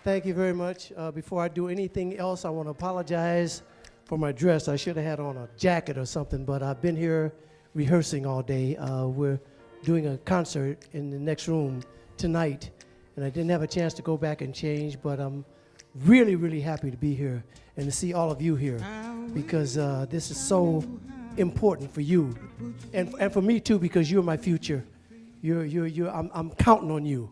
Thank you very much. Before I do anything else, I want to apologize for my dress. I should have had on a jacket or something, but I've been here rehearsing all day. We're doing a concert in the next room tonight, and I didn't have a chance to go back and change, but I'm really, really happy to be here and to see all of you here, because this is so important for you and for me too, because you're my future. I'm counting on you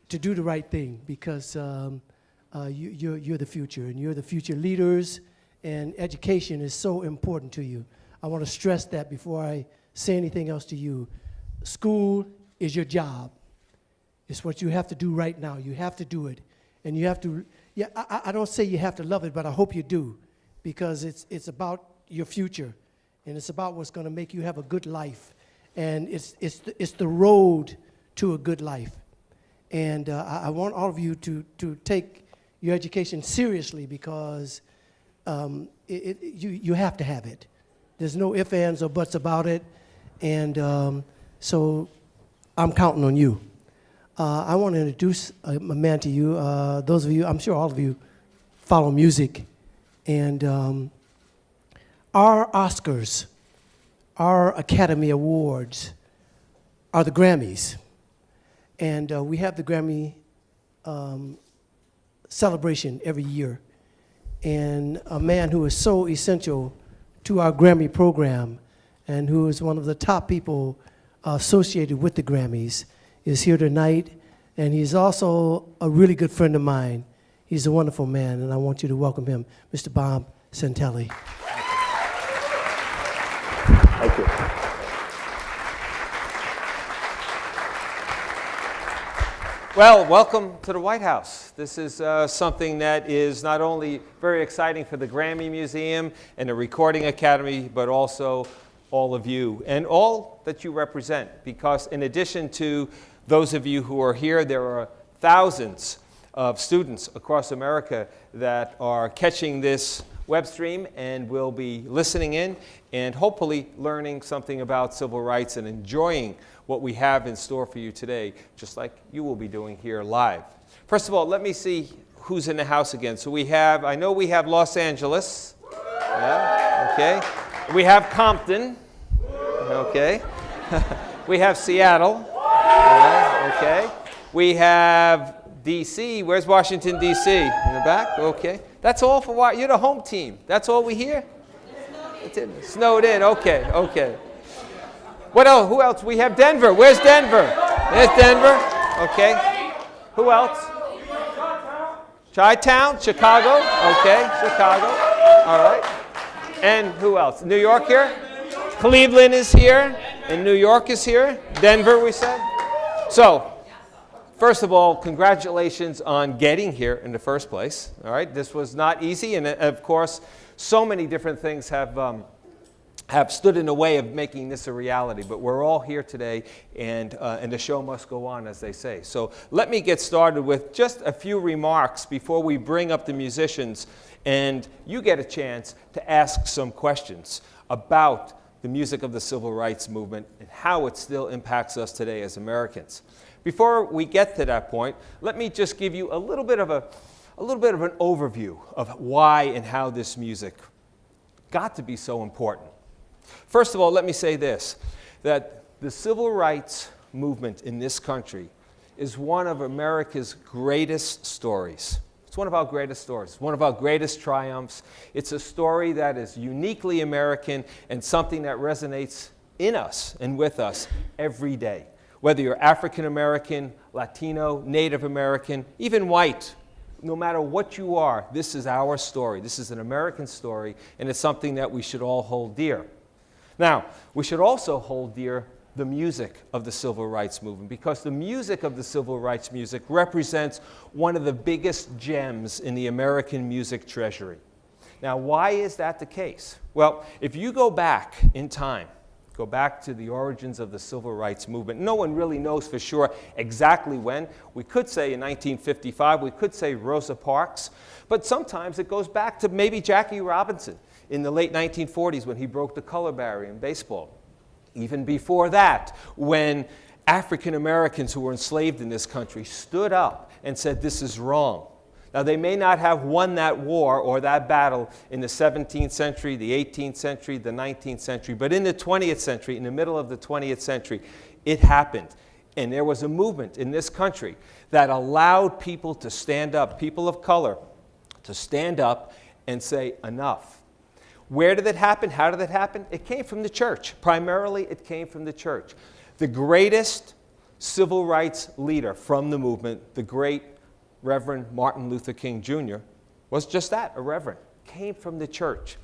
to do the right thing, because you're the future, and you're the future leaders, and education is so important to you. I want to stress that before I say anything else to you. School is your job. It's what you have to do right now. You have to do it, and you have to. Yeah, I don't say you have to love it, but I hope you do, because it's about your future, and it's about what's going to make you have a good life, and it's the road to a good life. And I want all of you to take your education seriously, because you have to have it. There's no ifs, ands, or buts about it, and so I'm counting on you. I want to introduce a man to you. Those of you, I'm sure all of you, follow music, and our Oscars, our Academy Awards, are the Grammys. And we have the Grammy celebration every year. And a man who is so essential to our Grammy program, and who is one of the top people associated with the Grammys, is here tonight. And he's also a really good friend of mine. He's a wonderful man, and I want you to welcome him, Mr. Bob Santelli. Thank you. Well, welcome to the White House. This is something that is not only very exciting for the Grammy Museum and the Recording Academy, but also all of you and all that you represent. Because in addition to those of you who are here, there are thousands of students across America that are catching this web stream and will be listening in and hopefully learning something about civil rights and enjoying what we have in store for you today, just like you will be doing here live. First of all, let me see who's in the house again. So I know we have Los Angeles. Yeah, okay. We have Compton. Okay. We have Seattle. Yeah, okay. We have D.C. Where's Washington, D.C.? In the back? Okay. That's all for what? You're the home team. That's all we hear? Snowed in. Okay, okay. What else? Who else? We have Denver. Where's Denver? There's Denver. Okay. Who else? Chi-Town, Chicago. Okay, Chicago. All right. And who else? New York here? Cleveland is here. And New York is here. Denver, we said. So, first of all, congratulations on getting here in the first place. All right. This was not easy. And of course, so many different things have stood in the way of making this a reality, but we're all here today, and the show must go on, as they say. So let me get started with just a few remarks before we bring up the musicians, and you get a chance to ask some questions about the music of the civil rights movement and how it still impacts us today as Americans. Before we get to that point, let me just give you a little bit of an overview of why and how this music got to be so important. First of all, let me say this, that the civil rights movement in this country is one of America's greatest stories. It's one of our greatest stories, one of our greatest triumphs. It's a story that is uniquely American and something that resonates in us and with us every day. Whether you're African American, Latino, Native American, even white, no matter what you are, this is our story. This is an American story, and it's something that we should all hold dear. Now, we should also hold dear the music of the civil rights movement, because the music of the civil rights music represents one of the biggest gems in the American music treasury. Now, why is that the case? Well, if you go back in time, go back to the origins of the civil rights movement, no one really knows for sure exactly when. We could say in 1955, we could say Rosa Parks, but sometimes it goes back to maybe Jackie Robinson in the late 1940s when he broke the color barrier in baseball. Even before that, when African Americans who were enslaved in this country stood up and said, this is wrong. Now, they may not have won that war or that battle in the 17th century, the 18th century, the 19th century, but in the 20th century, in the middle of the 20th century, it happened. And there was a movement in this country that allowed people to stand up, people of color, to stand up and say, enough. Where did it happen? How did it happen? It came from the church. Primarily, it came from the church. The greatest civil rights leader from the movement, the great Reverend Martin Luther King Jr., was just that, a reverend, came from the church.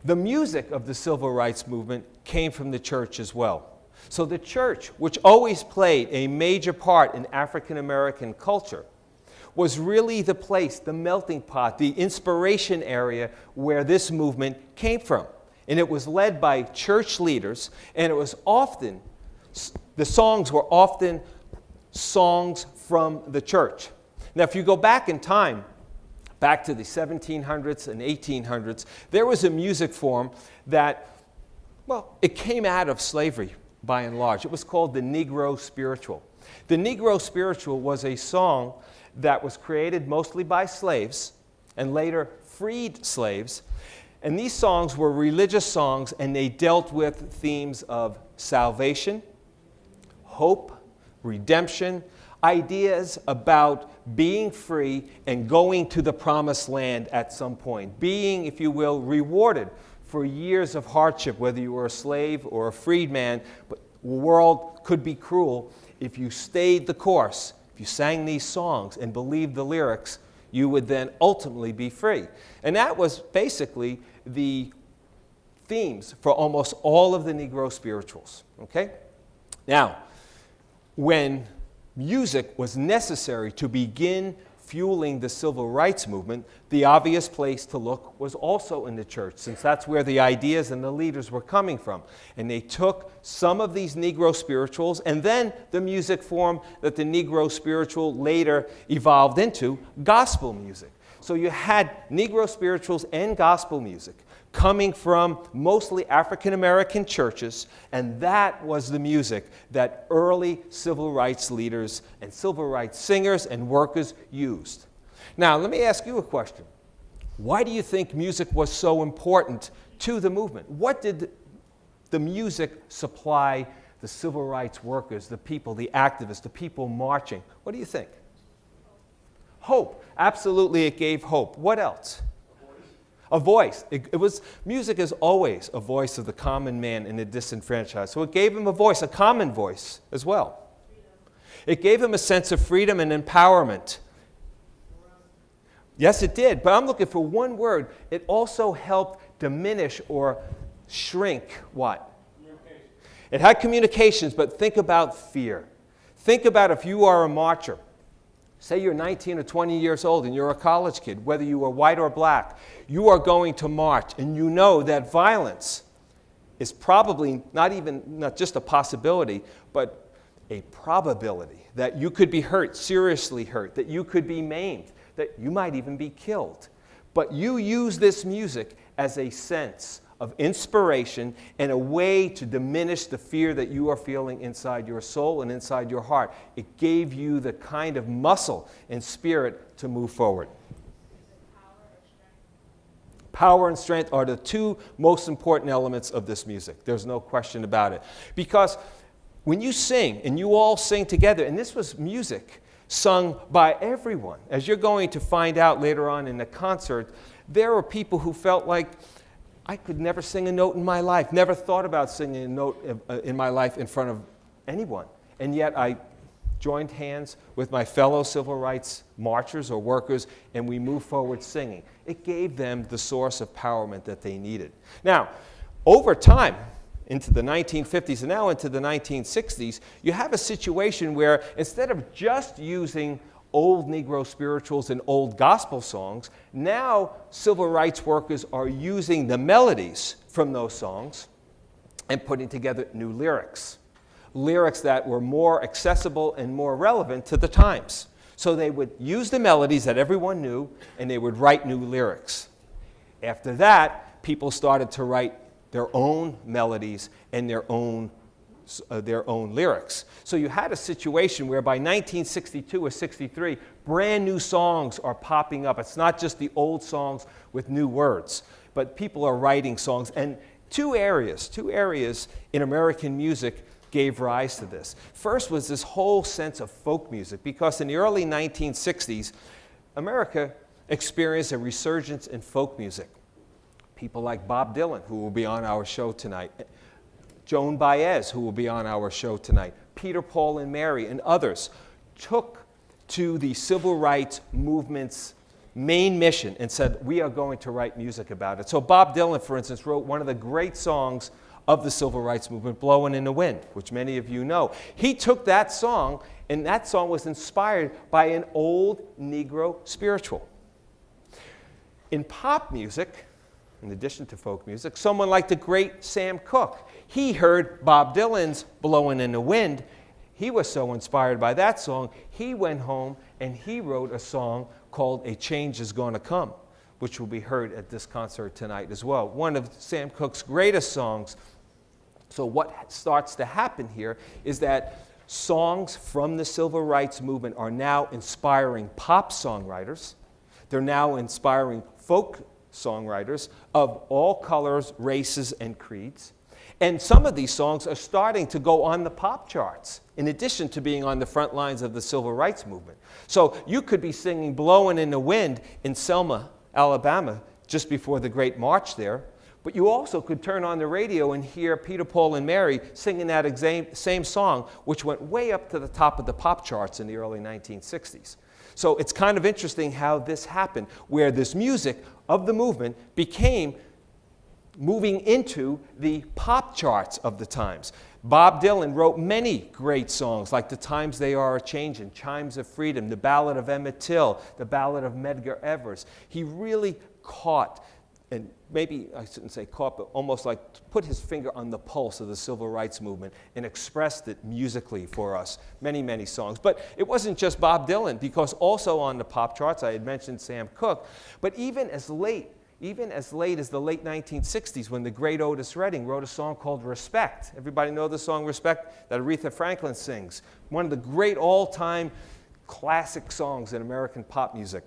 The music of the civil rights movement came from the church as well. So the church, which always played a major part in African American culture, was really the place, the melting pot, the inspiration area where this movement came from. And it was led by church leaders, and it was often, the songs were often songs from the church. Now, if you go back in time, back to the 1700s and 1800s, there was a music form that, well, it came out of slavery by and large. It was called the Negro Spiritual. The Negro Spiritual was a song that was created mostly by slaves and later freed slaves. And these songs were religious songs, and they dealt with themes of salvation, hope, redemption, ideas about being free and going to the promised land at some point, being, if you will, rewarded for years of hardship, whether you were a slave or a freed man. But the world could be cruel. If you stayed the course, if you sang these songs and believed the lyrics, you would then ultimately be free. And that was basically the themes for almost all of the Negro spirituals. Okay? Now, when music was necessary to begin fueling the civil rights movement, the obvious place to look was also in the church, since that's where the ideas and the leaders were coming from. And they took some of these Negro spirituals and then the music form that the Negro spiritual later evolved into, gospel music. So you had Negro spirituals and gospel music coming from mostly African American churches, and that was the music that early civil rights leaders and civil rights singers and workers used. Now, let me ask you a question. Why do you think music was so important to the movement? What did the music supply the civil rights workers, the people, the activists, the people marching? What do you think? Hope. Absolutely, it gave hope. What else? A voice. It was, music is always a voice of the common man and the disenfranchised. So it gave him a voice, a common voice as well. It gave him a sense of freedom and empowerment. Yes, it did. But I'm looking for one word. It also helped diminish or shrink what? It had communications, but think about fear. Think about if you are a marcher. Say you're 19 or 20 years old and you're a college kid, whether you are white or black, you are going to march, and you know that violence is probably not just a possibility, but a probability that you could be hurt, seriously hurt, that you could be maimed, that you might even be killed. But you use this music as a sense of inspiration and a way to diminish the fear that you are feeling inside your soul and inside your heart. It gave you the kind of muscle and spirit to move forward. Power and strength are the two most important elements of this music. There's no question about it. Because when you sing, and you all sing together, and this was music sung by everyone, as you're going to find out later on in the concert, there were people who felt like, I could never sing a note in my life, never thought about singing a note in my life in front of anyone. And yet I joined hands with my fellow civil rights marchers or workers, and we moved forward singing. It gave them the source of empowerment that they needed. Now, over time, into the 1950s and now into the 1960s, you have a situation where instead of just using old Negro spirituals and old gospel songs, now civil rights workers are using the melodies from those songs and putting together new lyrics. Lyrics that were more accessible and more relevant to the times. So they would use the melodies that everyone knew, and they would write new lyrics. After that, people started to write their own melodies and their own lyrics. So you had a situation where by 1962 or 63, Brand new songs are popping up. It's not just the old songs with new words, but people are writing songs. And two areas in American music gave rise to this. First was this whole sense of folk music, because in the early 1960s, America experienced a resurgence in folk music. People like Bob Dylan, who will be on our show tonight, Joan Baez, who will be on our show tonight, Peter, Paul, and Mary, and others, took to the civil rights movement's main mission and said, we are going to write music about it. So Bob Dylan, for instance, wrote one of the great songs of the civil rights movement, Blowin' in the Wind, which many of you know. He took that song, and that song was inspired by an old Negro spiritual. In pop music, in addition to folk music, someone like the great Sam Cooke, he heard Bob Dylan's Blowin' in the Wind. He was so inspired by that song, he went home and he wrote a song called A Change Is Gonna Come, which will be heard at this concert tonight as well. One of Sam Cooke's greatest songs. So what starts to happen here is that songs from the civil rights movement are now inspiring pop songwriters. They're now inspiring folk songwriters of all colors, races, and creeds. And some of these songs are starting to go on the pop charts, in addition to being on the front lines of the civil rights movement. So you could be singing Blowin' in the Wind in Selma, Alabama, just before the Great March there. But you also could turn on the radio and hear Peter, Paul, and Mary singing that same song, which went way up to the top of the pop charts in the early 1960s. So it's kind of interesting how this happened, where this music of the movement became moving into the pop charts of the times. Bob Dylan wrote many great songs, like The Times They Are A-Changin', Chimes of Freedom, The Ballad of Emmett Till, The Ballad of Medgar Evers. He really caught, and maybe I shouldn't say caught, but almost like put his finger on the pulse of the civil rights movement and expressed it musically for us. Many, many songs. But it wasn't just Bob Dylan, because also on the pop charts, I had mentioned Sam Cooke, but even as late as the late 1960s, when the great Otis Redding wrote a song called Respect. Everybody know the song Respect that Aretha Franklin sings? One of the great all-time classic songs in American pop music.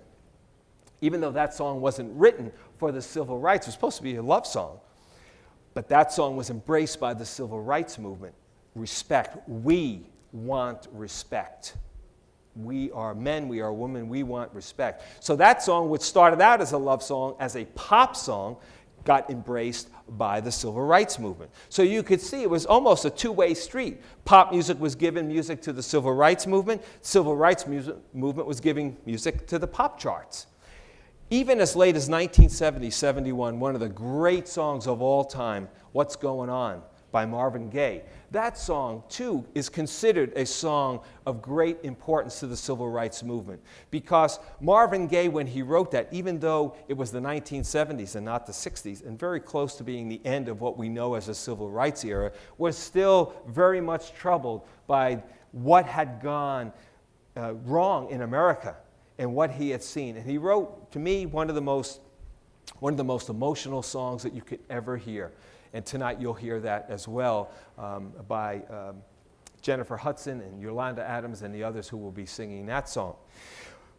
Even though that song wasn't written for the civil rights, it was supposed to be a love song. But that song was embraced by the civil rights movement. Respect. We want respect. We are men, we are women, we want respect. So that song, which started out as a love song, as a pop song, got embraced by the civil rights movement. So you could see it was almost a two-way street. Pop music was giving music to the civil rights movement. Civil rights movement was giving music to the pop charts. Even as late as 1970, 71, one of the great songs of all time, What's Going On, by Marvin Gaye. That song, too, is considered a song of great importance to the civil rights movement, because Marvin Gaye, when he wrote that, even though it was the 1970s and not the 60s, and very close to being the end of what we know as the civil rights era, was still very much troubled by what had gone wrong in America and what he had seen. And he wrote, to me, one of the most emotional songs that you could ever hear. And tonight you'll hear that as well by Jennifer Hudson and Yolanda Adams and the others who will be singing that song.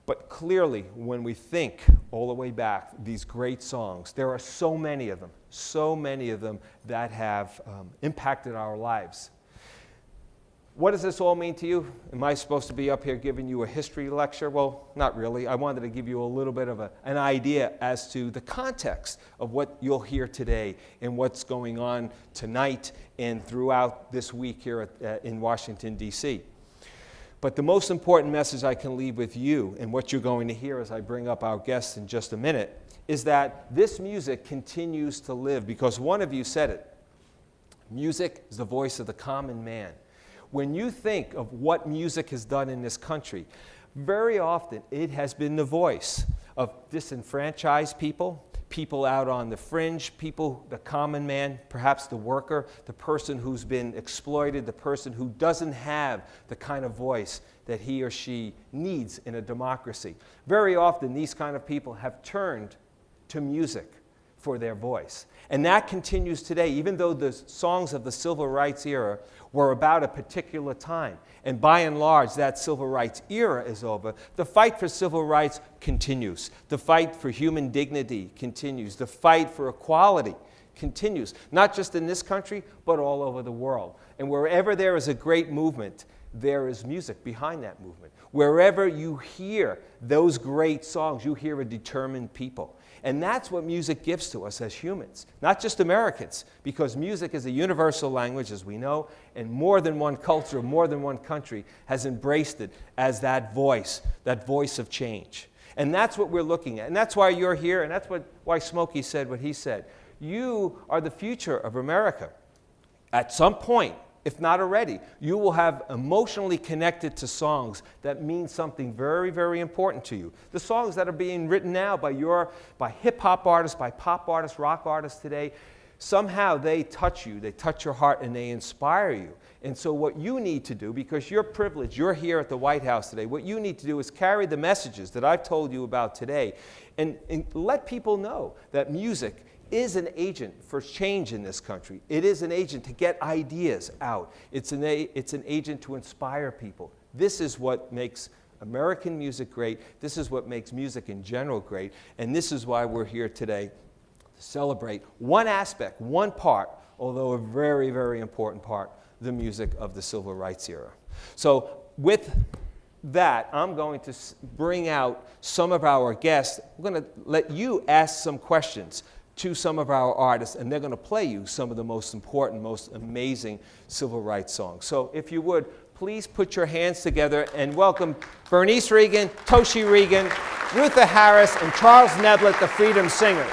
But clearly, when we think all the way back, these great songs, there are so many of them that have impacted our lives. What does this all mean to you? Am I supposed to be up here giving you a history lecture? Well, not really. I wanted to give you a little bit of an idea as to the context of what you'll hear today and what's going on tonight and throughout this week here in Washington, D.C. But the most important message I can leave with you, and what you're going to hear as I bring up our guests in just a minute, is that this music continues to live, because one of you said it. Music is the voice of the common man. When you think of what music has done in this country, very often it has been the voice of disenfranchised people, people out on the fringe, people, the common man, perhaps the worker, the person who's been exploited, the person who doesn't have the kind of voice that he or she needs in a democracy. Very often these kind of people have turned to music for their voice. And that continues today, even though the songs of the civil rights era were about a particular time. And by and large, that civil rights era is over. The fight for civil rights continues. The fight for human dignity continues. The fight for equality continues, not just in this country, but all over the world. And wherever there is a great movement, there is music behind that movement. Wherever you hear those great songs, you hear a determined people. And that's what music gives to us as humans, not just Americans, because music is a universal language, as we know, and more than one culture, more than one country has embraced it as that voice of change. And that's what we're looking at. And that's why you're here, and that's why Smokey said what he said. You are the future of America. At some point, if not already, you will have emotionally connected to songs that mean something very, very important to you. The songs that are being written now by hip-hop artists, by pop artists, rock artists today, somehow they touch you, they touch your heart, and they inspire you. And so what you need to do, because you're privileged, you're here at the White House today, what you need to do is carry the messages that I've told you about today and let people know that music is an agent for change in this country. It is an agent to get ideas out. It's an agent to inspire people. This is what makes American music great. This is what makes music in general great. And this is why we're here today to celebrate one aspect, one part, although a very, very important part, the music of the civil rights era. So with that, I'm going to bring out some of our guests. I'm going to let you ask some questions to some of our artists, and they're going to play you some of the most important, most amazing civil rights songs. So if you would, please put your hands together and welcome Bernice Regan, Toshi Regan, Rutha Harris, and Charles Neblett, the Freedom Singers.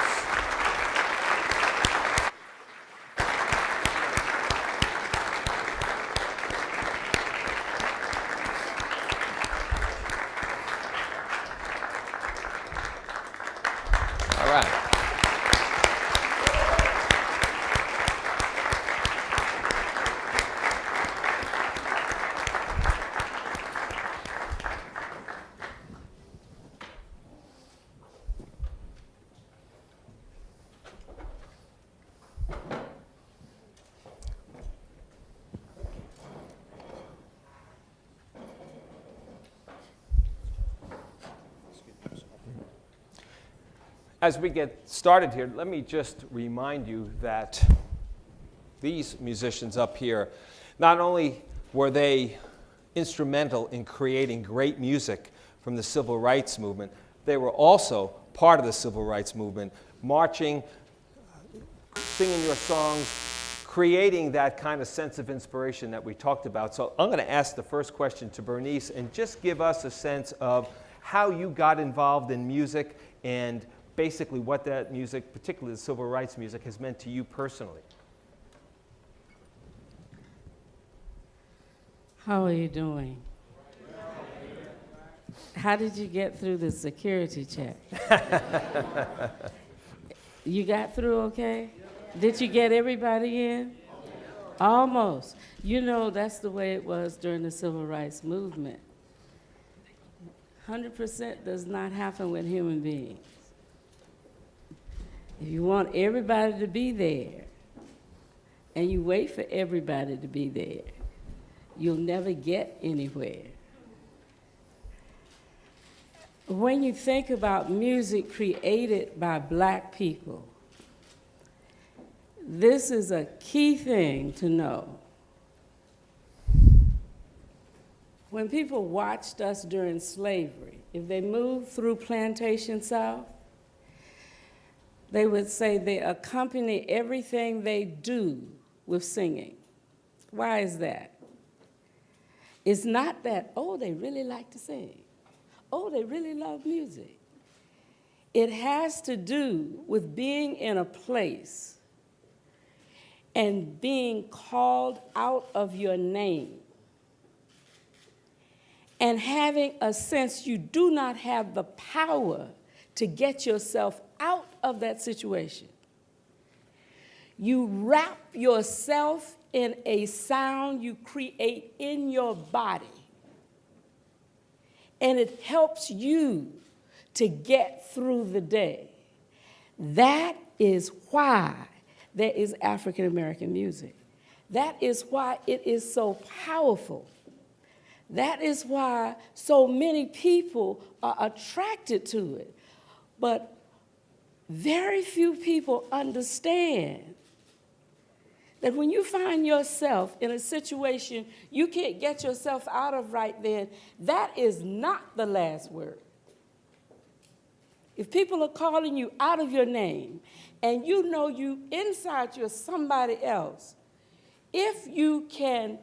All right. As we get started here, let me just remind you that these musicians up here, not only were they instrumental in creating great music from the civil rights movement, they were also part of the civil rights movement, marching, singing your songs, creating that kind of sense of inspiration that we talked about. So I'm going to ask the first question to Bernice and just give us a sense of how you got involved in music and basically what that music, particularly the civil rights music, has meant to you personally. How are you doing? How did you get through the security check? You got through okay? Did you get everybody in? Almost. You know, that's the way it was during the civil rights movement. 100% does not happen with human beings. If you want everybody to be there, and you wait for everybody to be there, you'll never get anywhere. When you think about music created by Black people, this is a key thing to know. When people watched us during slavery, if they moved through Plantation South, they would say they accompany everything they do with singing. Why is that? It's not that, oh, they really like to sing. Oh, they really love music. It has to do with being in a place and being called out of your name and having a sense you do not have the power to get yourself out of that situation. You wrap yourself in a sound you create in your body, and it helps you to get through the day. That is why there is African American music. That is why it is so powerful. That is why so many people are attracted to it. But very few people understand that when you find yourself in a situation you can't get yourself out of right then, that is not the last word. If people are calling you out of your name and you know you inside you're somebody else, if you can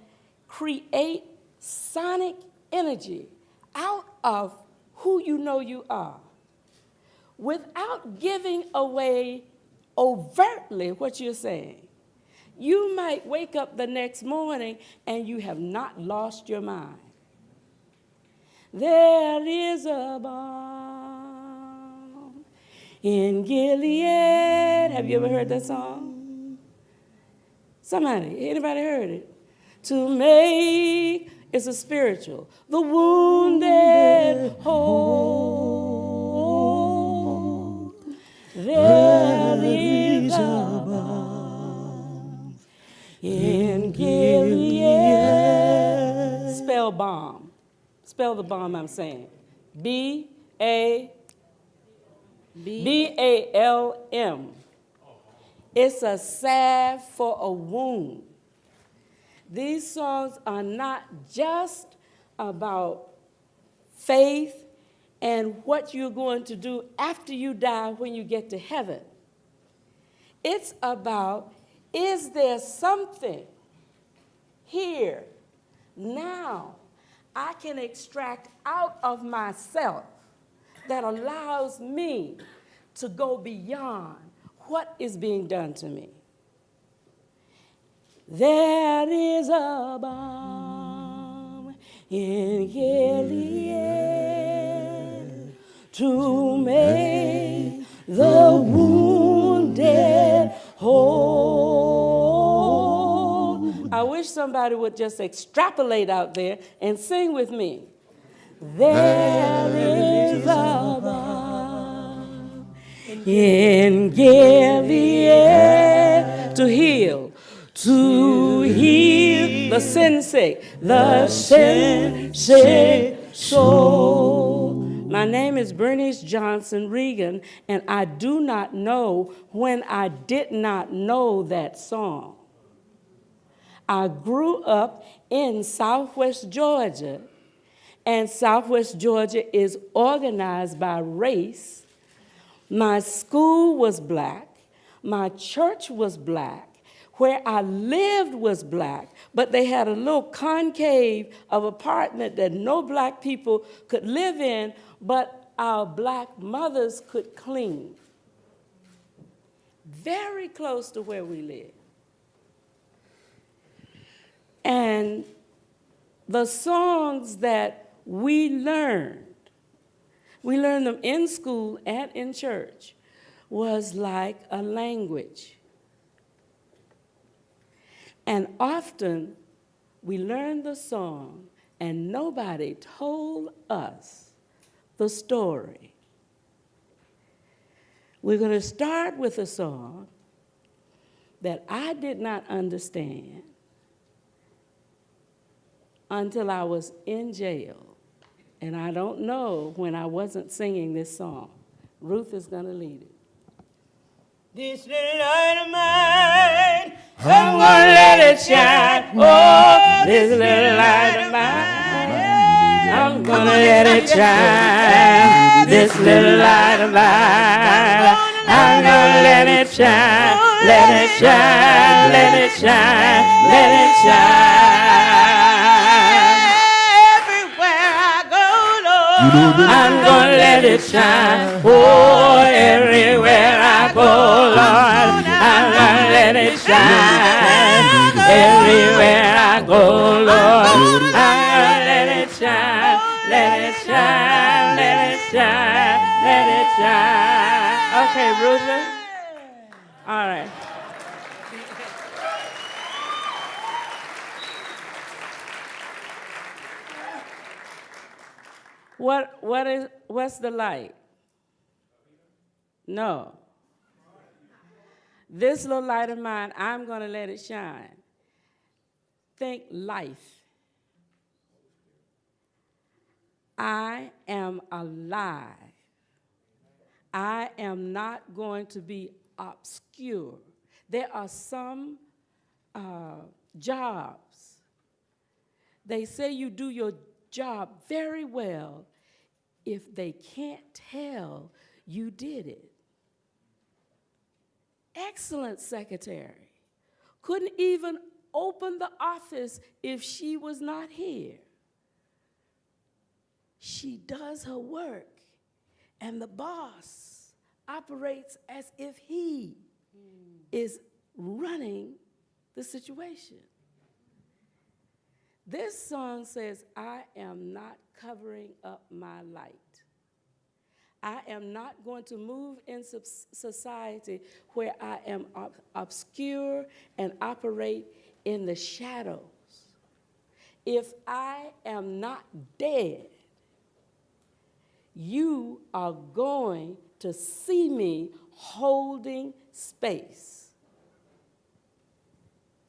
create sonic energy out of who you know you are, without giving away overtly what you're saying, you might wake up the next morning and you have not lost your mind. There is a balm in Gilead. Have you ever heard that song? Somebody, anybody heard it? To make, it's a spiritual, the wounded whole. There is a balm in Gilead. Spell bomb. Spell the bomb I'm saying. B-A-B-A-L-M. It's a salve for a wound. These songs are not just about faith and what you're going to do after you die when you get to heaven. It's about, is there something here now I can extract out of myself that allows me to go beyond what is being done to me? There is a balm in Gilead to make the wounded whole. I wish somebody would just extrapolate out there and sing with me. There is a balm in Gilead to heal the sin sick, soul. My name is Bernice Johnson Regan, and I do not know when I did not know that song. I grew up in Southwest Georgia, and Southwest Georgia is organized by race. My school was black, my church was black, where I lived was black, but they had a little concave of apartment that no black people could live in, but our black mothers could clean. Very close to where we live. And the songs that we learned them in school and in church, was like a language. And often we learned the song and nobody told us the story. We're going to start with a song that I did not understand until I was in jail. And I don't know when I wasn't singing this song. Ruth is going to lead it. This little light of mine, I'm gonna let it shine. Oh, this little light of mine, I'm gonna let it shine. This little light of mine, I'm gonna let it shine. Let it shine, let it shine, let it shine. Everywhere I go, Lord, I'm gonna let it shine. Oh, everywhere I go, Lord, I'm gonna let it shine. Everywhere I go, Lord, I'm gonna let it shine. Let it shine, let it shine, let it shine. Okay, Ruther. All right. What's the light? No. This little light of mine, I'm going to let it shine. Think life. I am alive. I am not going to be obscure. There are some jobs. They say you do your job very well if they can't tell you did it. Excellent secretary. Couldn't even open the office if she was not here. She does her work, and the boss operates as if he is running the situation. This song says, I am not covering up my light. I am not going to move in society where I am obscure and operate in the shadows. If I am not dead, you are going to see me holding space.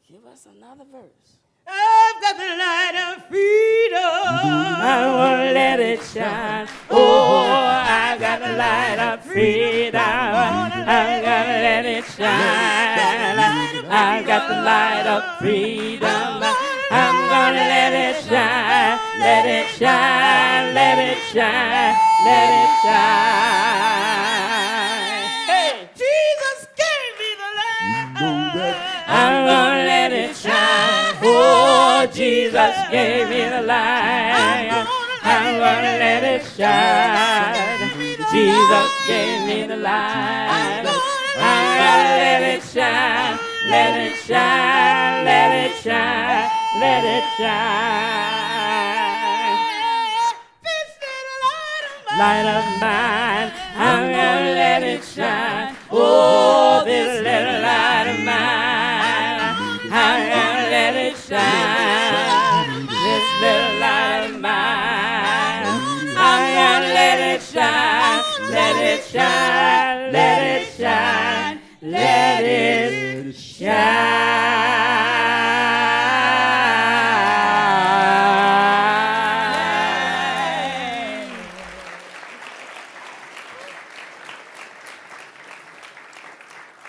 Give us another verse. I've got the light of freedom. I won't let it shine. Oh, I got the light of freedom. I'm gonna let it shine. I got the light of freedom. I'm gonna let it shine. Let it shine. Let it shine. Let it shine. Hey, Jesus gave me the light. I'm gonna let it shine. Oh, Jesus gave me the light. I'm gonna let it shine. Jesus gave me the light. I'm gonna let it shine. Let it shine. Let it shine. Let it shine. This little Light of mine. I'm gonna let it shine. Oh, this little light of mine. I'm gonna let it shine. This little light of mine. I'm gonna let it shine. Let it shine. Let it shine. Let it shine.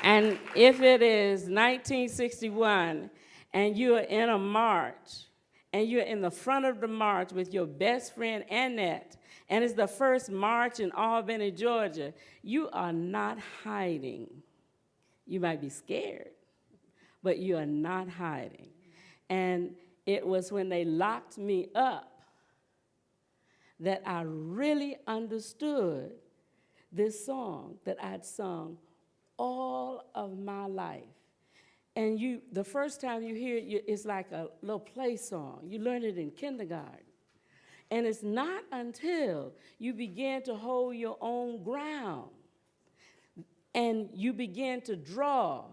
And if it is 1961 and you are in a march and you're in the front of the march with your best friend Annette, and it's the first march in Albany, Georgia, you are not hiding. You might be scared, but you are not hiding. And it was when they locked me up that I really understood this song that I'd sung all of my life. And the first time you hear it, it's like a little play song. You learn it in kindergarten. And it's not until you begin to hold your own ground and you begin to draw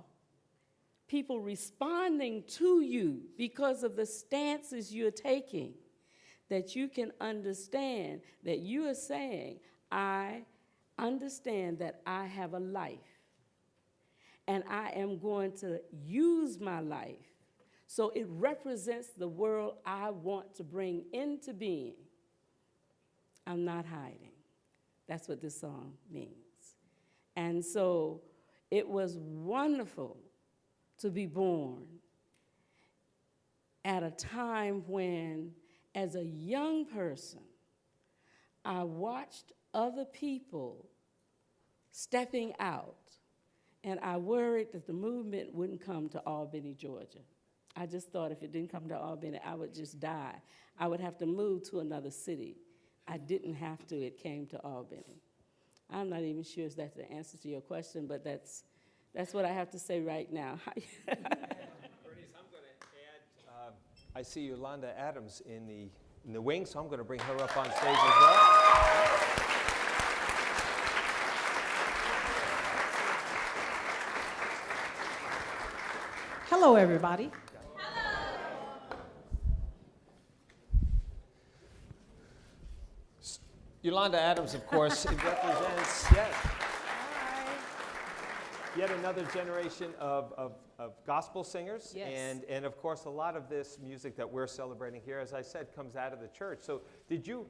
people responding to you because of the stances you're taking that you can understand that you are saying, I understand that I have a life. And I am going to use my life so it represents the world I want to bring into being. I'm not hiding. That's what this song means. And so it was wonderful to be born at a time when, as a young person, I watched other people stepping out. And I worried that the movement wouldn't come to Albany, Georgia. I just thought if it didn't come to Albany, I would just die. I would have to move to another city. I didn't have to. It came to Albany. I'm not even sure if that's the answer to your question, but that's what I have to say right now. Bernice, I'm going to add, I see Yolanda Adams in the wing, so I'm going to bring her up on stage as well. Hello, everybody. Yolanda Adams, of course, it represents, yes. yet another generation of gospel singers. Yes. And of course, a lot of this music that we're celebrating here, as I said, comes out of the church. So did you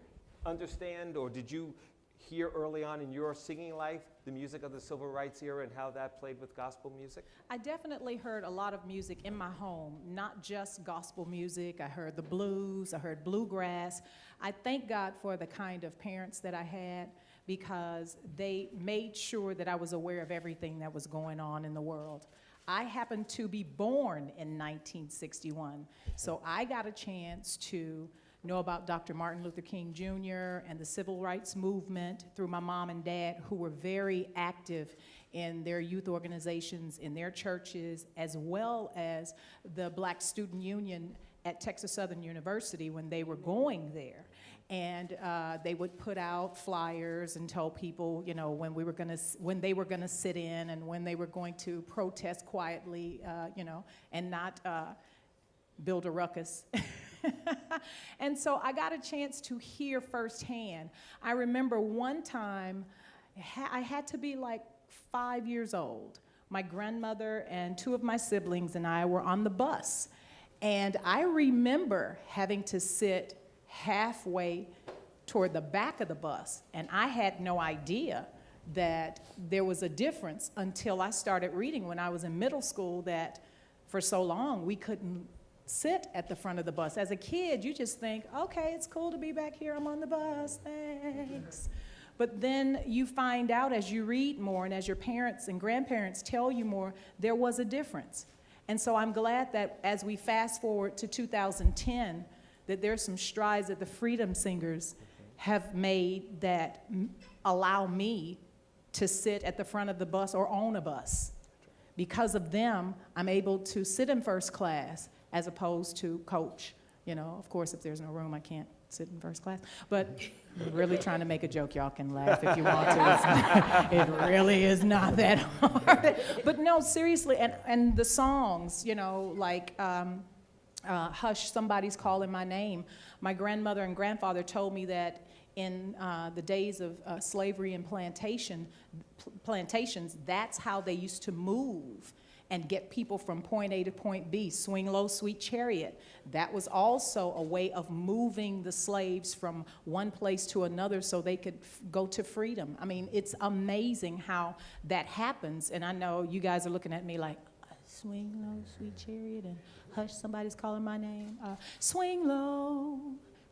understand, or did you hear early on in your singing life the music of the civil rights era and how that played with gospel music? I definitely heard a lot of music in my home, not just gospel music. I heard the blues, I heard bluegrass. I thank God for the kind of parents that I had, because they made sure that I was aware of everything that was going on in the world. I happened to be born in 1961, so I got a chance to know about Dr. Martin Luther King Jr. and the civil rights movement through my mom and dad, who were very active in their youth organizations, in their churches, as well as the Black Student Union at Texas Southern University when they were going there. And they would put out flyers and tell people, you know, when they were gonna sit in and when they were going to protest quietly, you know, and not build a ruckus. And so I got a chance to hear firsthand. I remember one time, I had to be like 5 years old. My grandmother and two of my siblings and I were on the bus. And I remember having to sit halfway toward the back of the bus. And I had no idea that there was a difference until I started reading when I was in middle school, that for so long we couldn't sit at the front of the bus. As a kid, you just think, okay, it's cool to be back here, I'm on the bus, thanks. But then you find out as you read more and as your parents and grandparents tell you more, there was a difference. And so I'm glad that as we fast forward to 2010, that there's some strides that the Freedom Singers have made that allow me to sit at the front of the bus or own a bus. Because of them, I'm able to sit in first class as opposed to coach. You know, of course, if there's no room, I can't sit in first class. But I'm really trying to make a joke. Y'all can laugh if you want to. It really is not that hard. But no, seriously, and the songs, you know, like Hush, Somebody's Calling My Name. My grandmother and grandfather told me that in the days of slavery and plantations, that's how they used to move and get people from point A to point B. Swing Low, Sweet Chariot. That was also a way of moving the slaves from one place to another so they could go to freedom. I mean, it's amazing how that happens. And I know you guys are looking at me like, swing low, sweet chariot, and hush, somebody's calling my name. Swing low,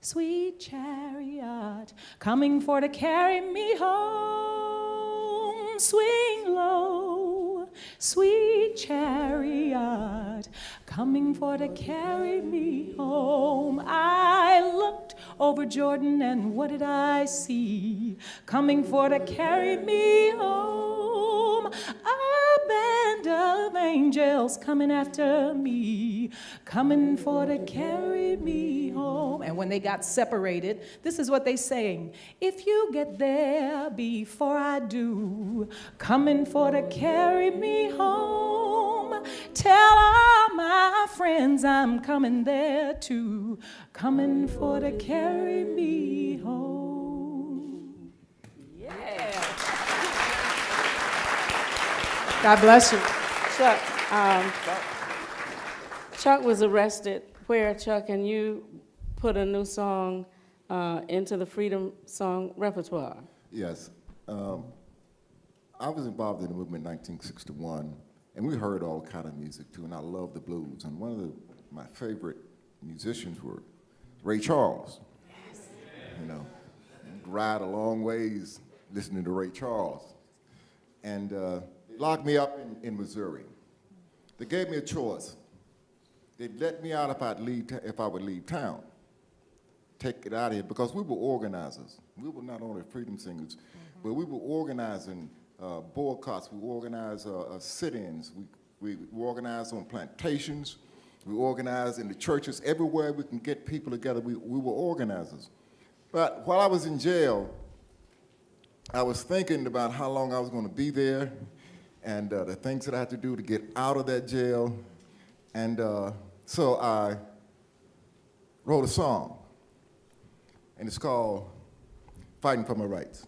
sweet chariot, coming for to carry me home. Swing low, sweet chariot, coming for to carry me home. I looked over Jordan, and what did I see? Coming for to carry me home. A band of angels coming after me, coming for to carry me home. And when they got separated, this is what they sang. If you get there before I do, coming for to carry me home. Tell all my friends I'm coming there too, coming for to carry me home. Yeah. God bless you. Chuck was arrested. Where, Chuck? And you put a new song into the Freedom Song repertoire. Yes. I was involved in the movement in 1961, and we heard all kind of music too, and I love the blues. And one of my favorite musicians were Ray Charles. Yes. You know, ride a long ways listening to Ray Charles. And they locked me up in Missouri. They gave me a choice. They'd let me out if I would leave town, take it out of here, because we were organizers. We were not only freedom singers, but we were organizing boycotts. We organized sit-ins. We organized on plantations. We organized in the churches. Everywhere we can get people together, we were organizers. But while I was in jail, I was thinking about how long I was going to be there and the things that I had to do to get out of that jail. And so I wrote a song, and it's called Fighting for My Rights.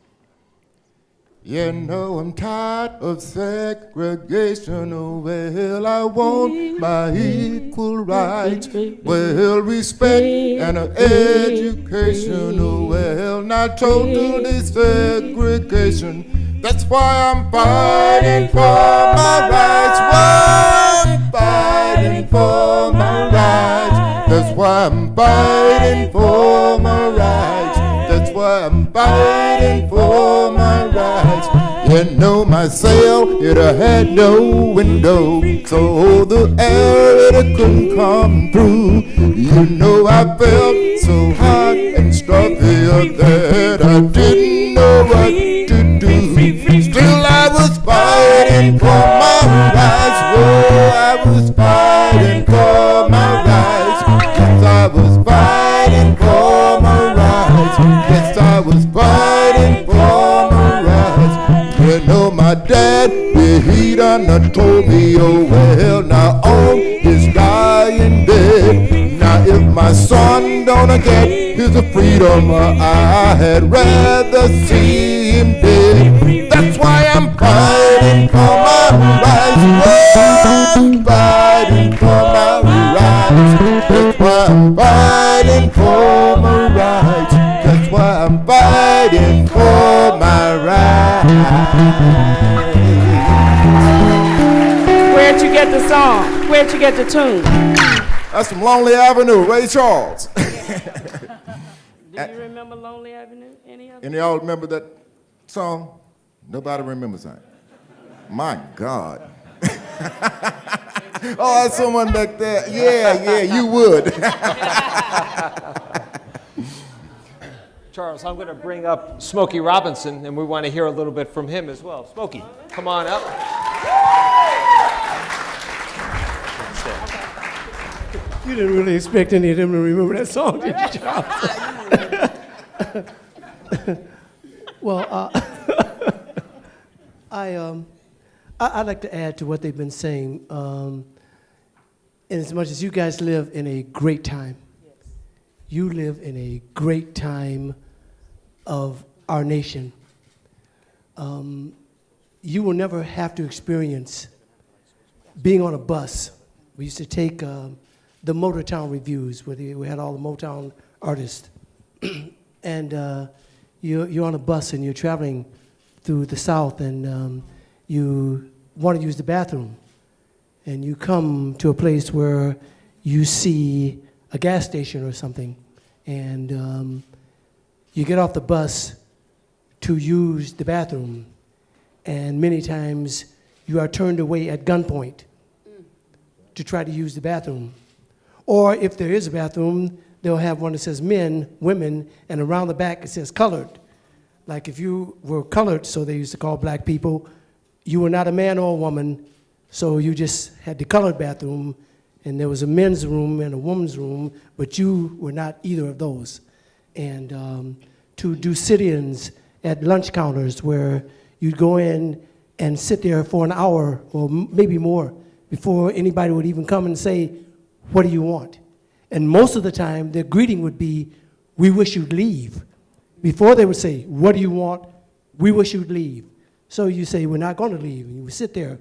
You know I'm tired of segregation. Oh, well, I want my equal rights. Well, respect and education. Oh, well, not total desegregation. That's why I'm fighting for my rights. Whoa, I'm fighting for my rights. That's why I'm fighting for my rights. That's why I'm fighting for my rights. You know my cell, it had no window, so the air it couldn't come through. You know I felt so hot and stuffy that I didn't know what to do. Still I was fighting for my rights. Whoa, I was fighting for my rights. Yes, I was fighting for my rights. Yes, I was fighting for my rights. You know my dad, he done told me, oh well, now on his dying bed. Now if my son don't get his freedom, I had rather see him dead. That's why I'm fighting for my rights. Oh, I'm fighting for my rights. That's why I'm fighting for my rights. That's why I'm fighting for my rights. Where'd you get the song? Where'd you get the tune? That's from Lonely Avenue, Ray Charles. Do you remember Lonely Avenue? Any of And y'all remember that song? Nobody remembers that. My God. Oh, that's someone back there. Yeah, you would. Charles, I'm going to bring up Smokey Robinson, and we want to hear a little bit from him as well. Smokey, come on up. You didn't really expect any of them to remember that song, did you, Charles? Well, I'd like to add to what they've been saying. In as much as you guys live in a great time, you live in a great time of our nation. You will never have to experience being on a bus. We used to take the Motortown reviews, where we had all the Motown artists. And you're on a bus and you're traveling through the South, and you want to use the bathroom. And you come to a place where you see a gas station or something, and you get off the bus to use the bathroom, and many times you are turned away at gunpoint to try to use the bathroom. Or if there is a bathroom, they'll have one that says men, women, and around the back it says colored. Like if you were colored, so they used to call black people, you were not a man or a woman, so you just had the colored bathroom, and there was a men's room and a woman's room, but you were not either of those. And to do sit-ins at lunch counters where you'd go in and sit there for an hour or maybe more before anybody would even come and say, what do you want? And most of the time, their greeting would be, we wish you'd leave. Before they would say, what do you want? We wish you'd leave. So you say, we're not going to leave. And you would sit there.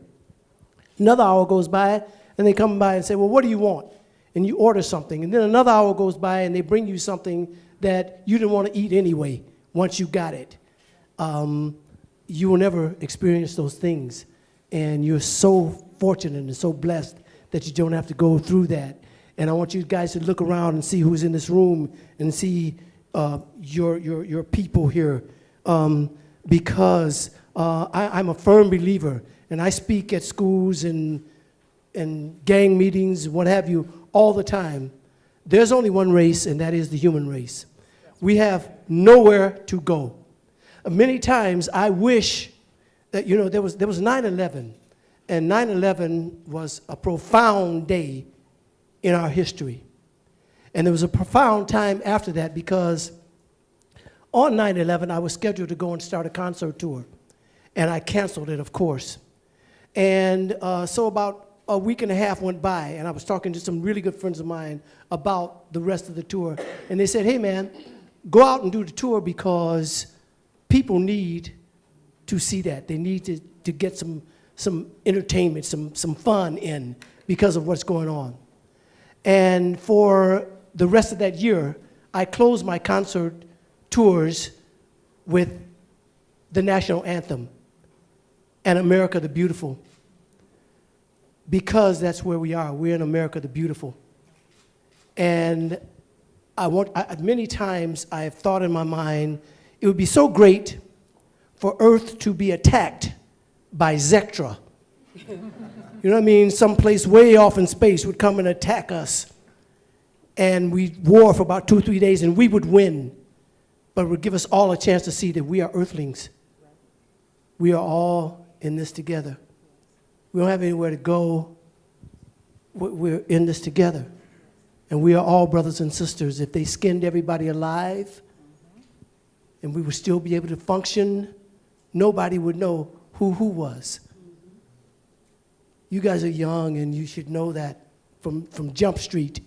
Another hour goes by, and they come by and say, well, what do you want? And you order something. And then another hour goes by, and they bring you something that you didn't want to eat anyway once you got it. You will never experience those things. And you're so fortunate and so blessed that you don't have to go through that. And I want you guys to look around and see who's in this room and see your people here. Because I'm a firm believer, and I speak at schools and gang meetings, what have you, all the time. There's only one race, and that is the human race. We have nowhere to go. Many times I wish that, there was 9/11, and 9/11 was a profound day in our history. And there was a profound time after that, because on 9/11 I was scheduled to go and start a concert tour, and I canceled it, of course. And so about a week and a half went by, and I was talking to some really good friends of mine about the rest of the tour, and they said, hey man, go out and do the tour because people need to see that. They need to get some entertainment, some fun in because of what's going on. And for the rest of that year, I closed my concert tours with the national anthem and America the Beautiful, because that's where we are. We're in America the Beautiful. And many times I have thought in my mind, it would be so great for Earth to be attacked by Zectra. You know what I mean? Someplace way off in space would come and attack us. And we'd war for about 2 or 3 days, and we would win. But it would give us all a chance to see that we are Earthlings. We are all in this together. We don't have anywhere to go. We're in this together. And we are all brothers and sisters. If they skinned everybody alive, and we would still be able to function, nobody would know who was. You guys are young, and you should know that from Jump Street.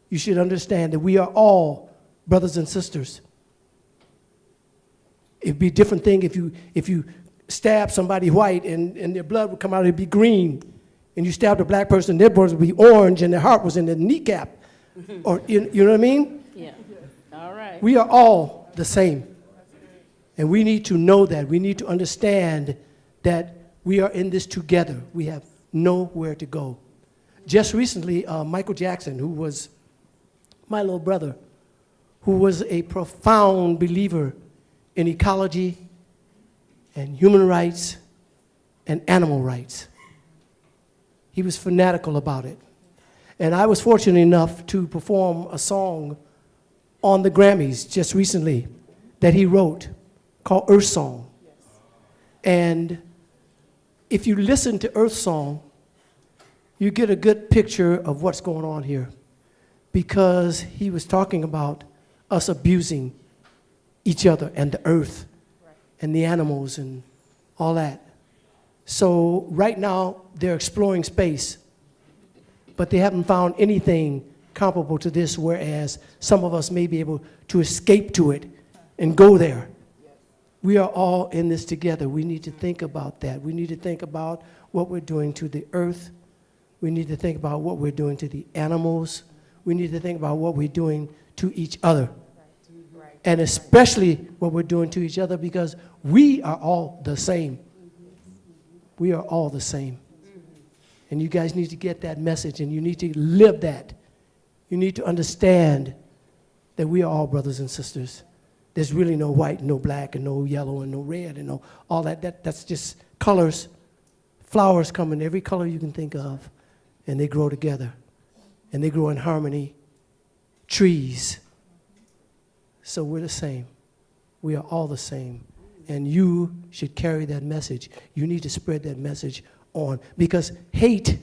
You should understand that we are all brothers and sisters. It'd be a different thing if you stab somebody white and their blood would come out, it'd be green. And you stabbed a black person, their blood would be orange and their heart was in their kneecap. Or you know what I mean? Yeah. All right. We are all the same. And we need to know that. We need to understand that we are in this together. We have nowhere to go. Just recently, Michael Jackson, who was my little brother, who was a profound believer in ecology and human rights and animal rights. He was fanatical about it. And I was fortunate enough to perform a song on the Grammys just recently that he wrote called Earth Song. And if you listen to Earth Song, you get a good picture of what's going on here, because he was talking about us abusing each other and the earth and the animals and all that. So right now, they're exploring space, but they haven't found anything comparable to this, whereas some of us may be able to escape to it and go there. We are all in this together. We need to think about that. We need to think about what we're doing to the earth. We need to think about what we're doing to the animals. We need to think about what we're doing to each other. And especially what we're doing to each other, because we are all the same. We are all the same. And you guys need to get that message, and you need to live that. You need to understand that we are all brothers and sisters. There's really no white, no black, and no yellow, and no red, and no all that. That's just colors. Flowers come in every color you can think of, and they grow together, and they grow in harmony. Trees. So we're the same. We are all the same. And you should carry that message. You need to spread that message on, because hate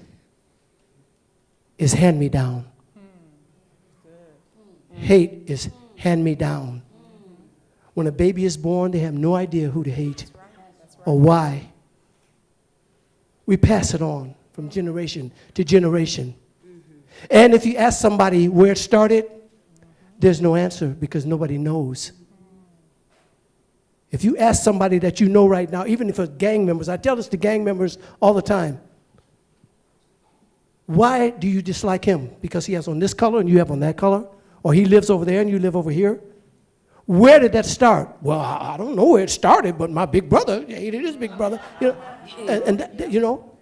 is hand-me-down. Hate is hand-me-down. When a baby is born, they have no idea who to hate or why. We pass it on from generation to generation. And if you ask somebody where it started, there's no answer, because nobody knows. If you ask somebody that you know right now, even if it's gang members, I tell this to gang members all the time. Why do you dislike him? Because he has on this color and you have on that color? Or he lives over there and you live over here? Where did that start? Well, I don't know where it started, but my big brother hated his big brother. You know, you know,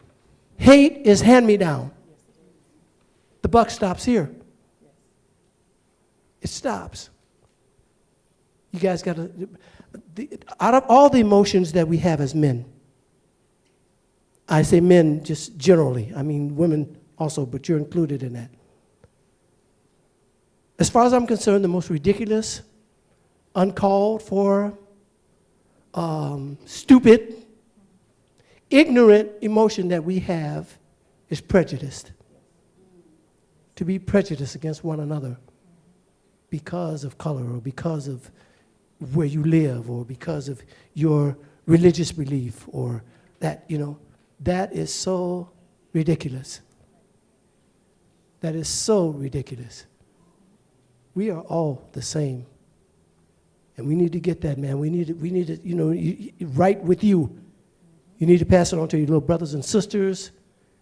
hate is hand-me-down. The buck stops here. It stops. You guys got to, out of all the emotions that we have as men, I say men just generally, I mean women also, but you're included in that. As far as I'm concerned, the most ridiculous, uncalled for, stupid, ignorant emotion that we have is prejudice. To be prejudiced against one another because of color, or because of where you live, or because of your religious belief, or that, you know, that is so ridiculous. That is so ridiculous. We are all the same. And we need to get that, man. We need to, you know, right with you. You need to pass it on to your little brothers and sisters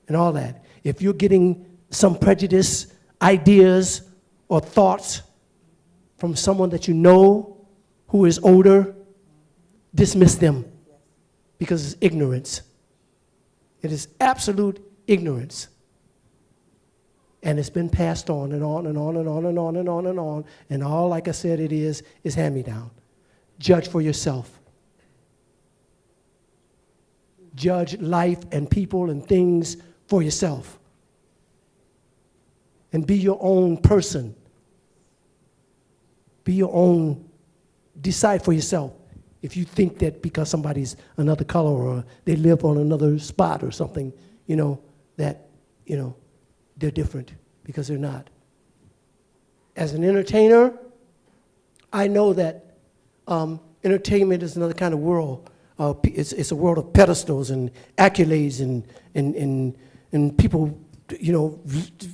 and all that. If you're getting some prejudice, ideas, or thoughts from someone that you know who is older, dismiss them because it's ignorance. It is absolute ignorance. And it's been passed on and on and on and on and on and on and on. And all, like I said, it is hand-me-down. Judge for yourself. Judge life and people and things for yourself. And be your own person. Be your own, decide for yourself. If you think that because somebody's another color or they live on another spot or something, that, they're different, because they're not. As an entertainer, I know that entertainment is another kind of world. It's a world of pedestals and accolades and people,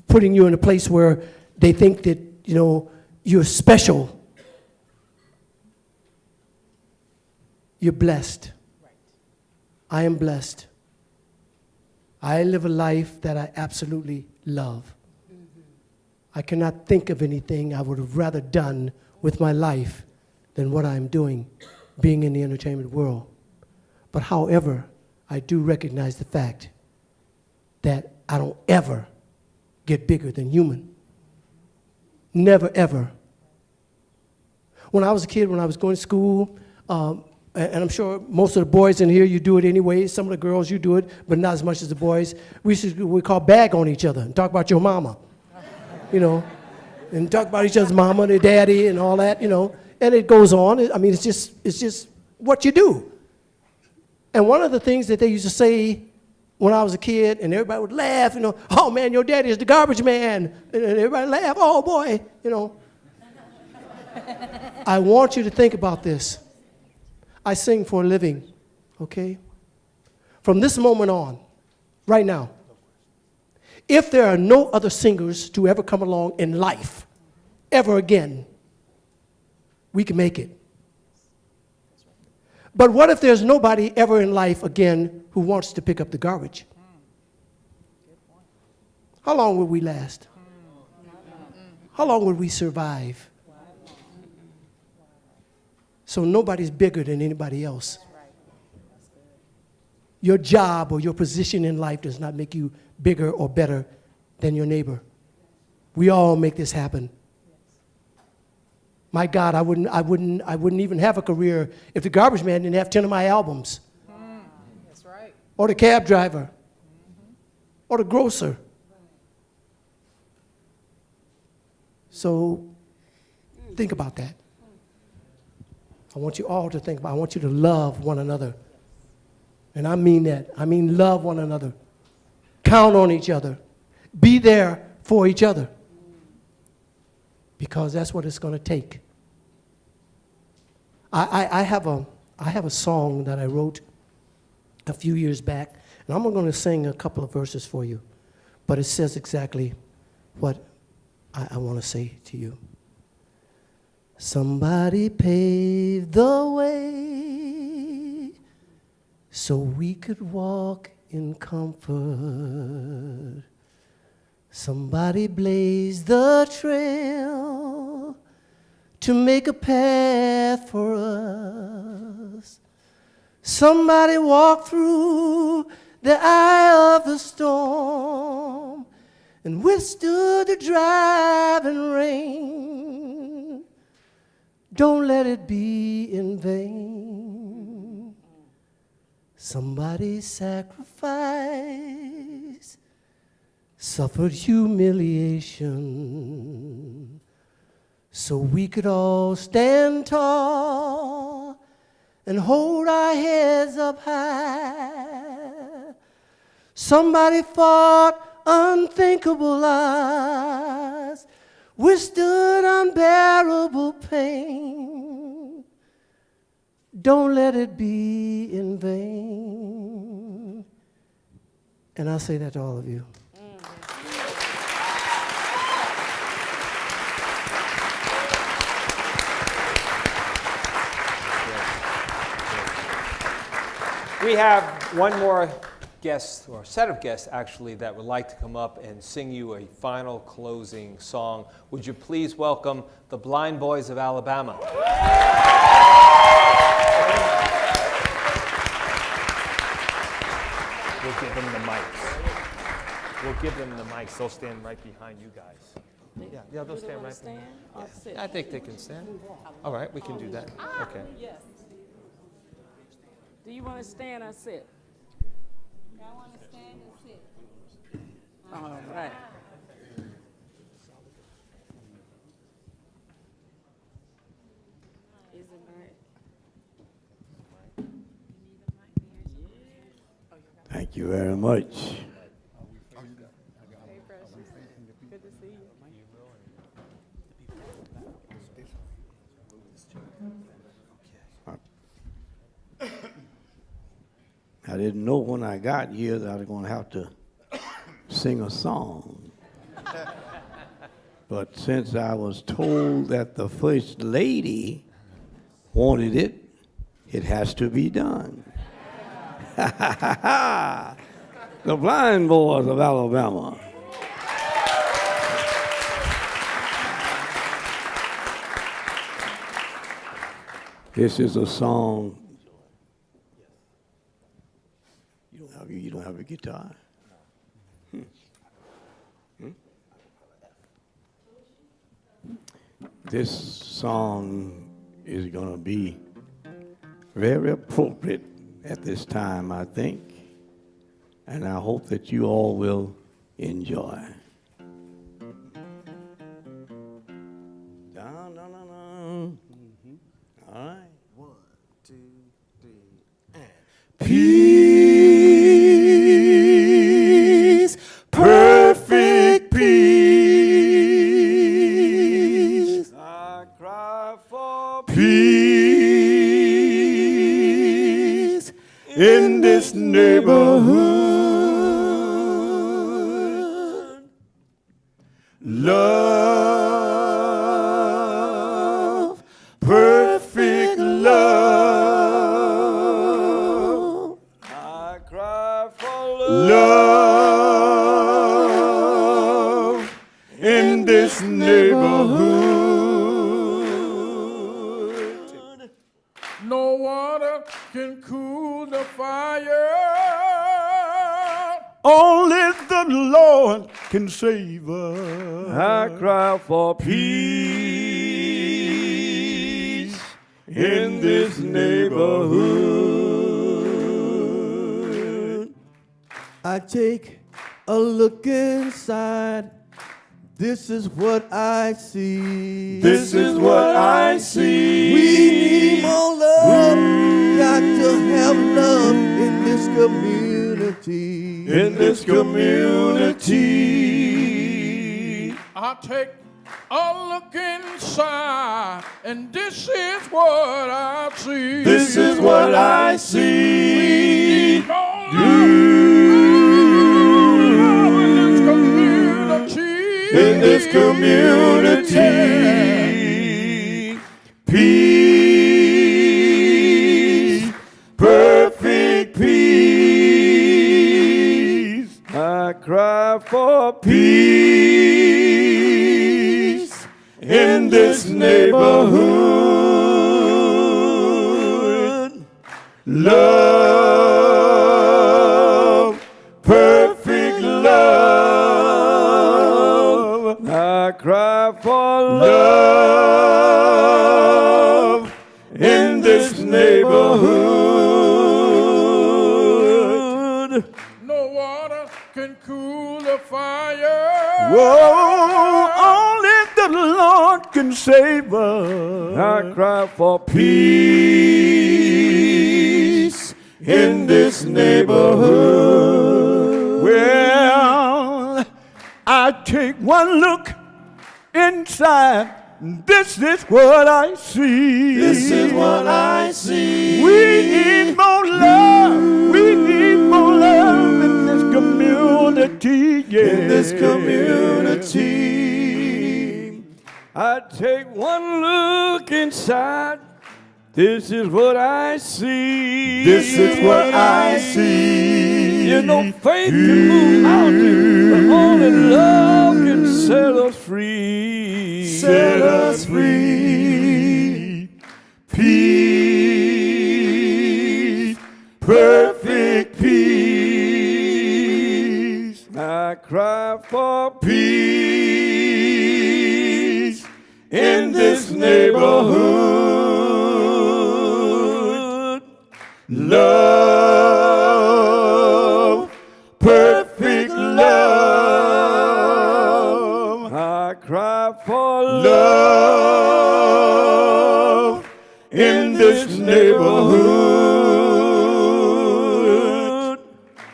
putting you in a place where they think that, you're special. You're blessed. I am blessed. I live a life that I absolutely love. I cannot think of anything I would have rather done with my life than what I'm doing, being in the entertainment world. But however, I do recognize the fact that I don't ever get bigger than human. Never, ever. When I was a kid, when I was going to school, and I'm sure most of the boys in here, you do it anyway. Some of the girls, you do it, but not as much as the boys. We call bag on each other and talk about your mama, and talk about each other's mama, their daddy, and all that, And it goes on. I mean, it's just what you do. And one of the things that they used to say when I was a kid, and everybody would laugh, oh man, your daddy is the garbage man, and everybody laugh, oh boy, I want you to think about this. I sing for a living, okay? From this moment on, right now, if there are no other singers to ever come along in life, ever again, we can make it. But what if there's nobody ever in life again who wants to pick up the garbage? How long would we last? How long would we survive? So nobody's bigger than anybody else. Your job or your position in life does not make you bigger or better than your neighbor. We all make this happen. My God, I wouldn't even have a career if the garbage man didn't have 10 of my albums. That's right. Or the cab driver. Or the grocer. So think about that. I want you all to think about it. I want you to love one another. And I mean that. I mean love one another. Count on each other. Be there for each other. Because that's what it's going to take. I have a song that I wrote a few years back, and I'm going to sing a couple of verses for you. But it says exactly what I want to say to you. Somebody paved the way so we could walk in comfort. Somebody blazed the trail to make a path for us. Somebody walked through the eye of the storm and withstood the driving rain. Don't let it be in vain. Somebody sacrificed, suffered humiliation, so we could all stand tall and hold our heads up high. Somebody fought unthinkable odds, withstood unbearable pain. Don't let it be in vain. And I say that to all of you. one more guest, or set of guests actually, that would like to come up and sing you a final closing song. Would you please welcome the Blind Boys of Alabama? We'll give them the mics. We'll give them the mics. They'll stand right behind you guys. Yeah, they'll stand right behind. Stand? I think they can stand. All right, we can do that. Okay. Yes. Do you want to stand or sit? I want to stand and sit. All right. Is it right? Thank you very much. Good to see you. I didn't know when I got here that I was going to have to sing a song. But since I was told that the First Lady wanted it, it has to be done. The Blind Boys of Alabama. This is a song. You don't have a guitar? This song is going to be very appropriate at this time, I think, and I hope that you all will enjoy. Down, down, down, down. All right. 1, 2, 3, and peace, perfect peace. I cry for peace in this neighborhood. Love, perfect love. I cry for love in this neighborhood. No water can cool the fire. Only the Lord can save us. I cry for peace in this neighborhood. I take a look inside. This is what I see. This is what I see. We need more love. Got to have love in this community. In this community, I take a look inside, and this is what I see. this is what I see. In this community, peace, perfect peace. I cry for peace in this neighborhood. Love, perfect love. I cry for love in this neighborhood. No water can cool the fire. Whoa, only the Lord can save us. I cry for peace in this neighborhood. Well, I take one look inside. This is what I see. This is what I see. We need more love. We need more love in this community. Yeah. In this community. I take one look inside. This is what I see. This is what I see. You know, faith can move mountains, but only love can set us free. Set us free. Peace, perfect peace. I cry for Peace in this neighborhood. Love, perfect love. I cry for Love in this neighborhood.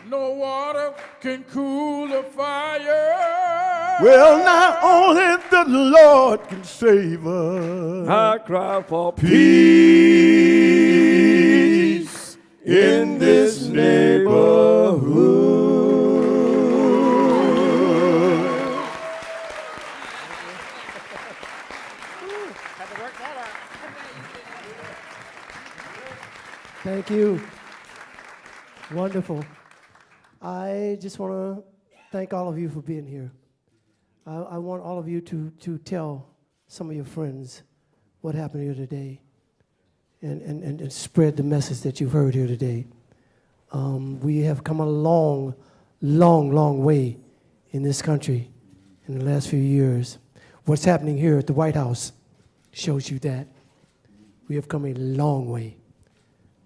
No water can cool a fire. Well, not only the Lord can save us. I cry for Peace in this neighborhood. Thank you. Wonderful. I just want to thank all of you for being here. I want all of you to tell some of your friends what happened here today and spread the message that you've heard here today. We have come a long, long, long way in this country in the last few years. What's happening here at the White House shows you that. We have come a long way.